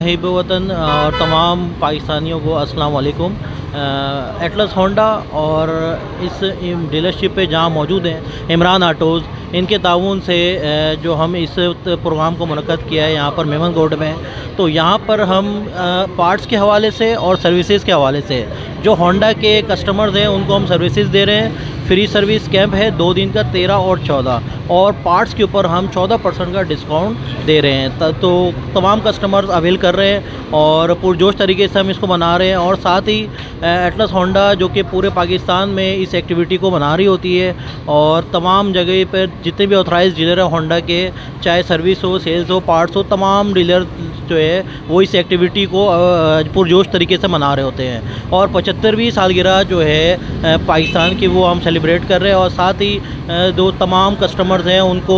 हिब वतन और तमाम पाकिस्तानियों को अस्सलाम वालेकुम। एटलस होंडा और इस डीलरशिप पे जहाँ मौजूद हैं इमरान ऑटोज़, इनके ताउन से जो हम इस प्रोग्राम को मुनक्कद किया है यहाँ पर मेमन रोड में। तो यहाँ पर हम पार्ट्स के हवाले से और सर्विसेज के हवाले से जो होंडा के कस्टमर्स हैं उनको हम सर्विसेज दे रहे हैं। फ्री सर्विस कैंप है 2 दिन का 13 और 14, और पार्ट्स के ऊपर हम 14% का डिस्काउंट दे रहे हैं। तो तमाम कस्टमर्स अवेल कर रहे हैं और पुरजोश तरीके से हम इसको मना रहे हैं। और साथ ही एटलस होंडा जो कि पूरे पाकिस्तान में इस एक्टिविटी को मना रही होती है, और तमाम जगह पर जितने भी ऑथराइज डीलर हैं होंडा के, चाहे सर्विस हो, सेल्स हो, पार्ट्स हो, तमाम डीलर जो है वो इस एक्टिविटी को पुरजोश तरीके से मना रहे होते हैं। और 75वीं सालगिरह जो है पाकिस्तान की वो हम सेलिब्रेट कर रहे हैं, और साथ ही जो तमाम कस्टमर्स हैं उनको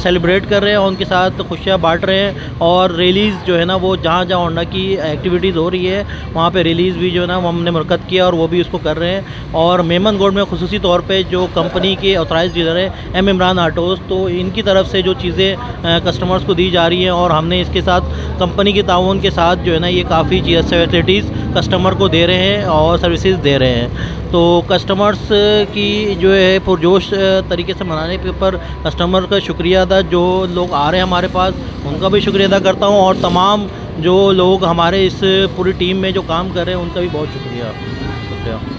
सेलिब्रेट कर रहे हैं, उनके साथ खुशियाँ बांट रहे हैं। और रिलीज़ जो है ना वो जहाँ जहाँ होंडा की एक्टिविटीज़ हो रही है वहाँ पे रिलीज़ भी जो है ना वो हमने मुनक्कद किया और वो भी उसको कर रहे हैं। और मेमन रोड में खुसूसी तौर पे जो कंपनी के ऑथराइज डीलर हैं एम इमरान ऑटोज़, तो इनकी तरफ से जो चीज़ें कस्टमर्स को दी जा रही हैं, और हमने इसके साथ कंपनी के ताउन के साथ जो है ना ये काफ़ी फैसिलिटीज़ कस्टमर को दे रहे हैं और सर्विसेज दे रहे हैं। तो कस्टमर्स की जो है पुरजोश तरीके से मनाने के ऊपर कस्टमर का शुक्रिया अदा, जो लोग आ रहे हैं हमारे पास उनका भी शुक्रिया अदा करता हूँ, और तमाम जो लोग हमारे इस पूरी टीम में जो काम कर रहे हैं उनका भी बहुत शुक्रिया।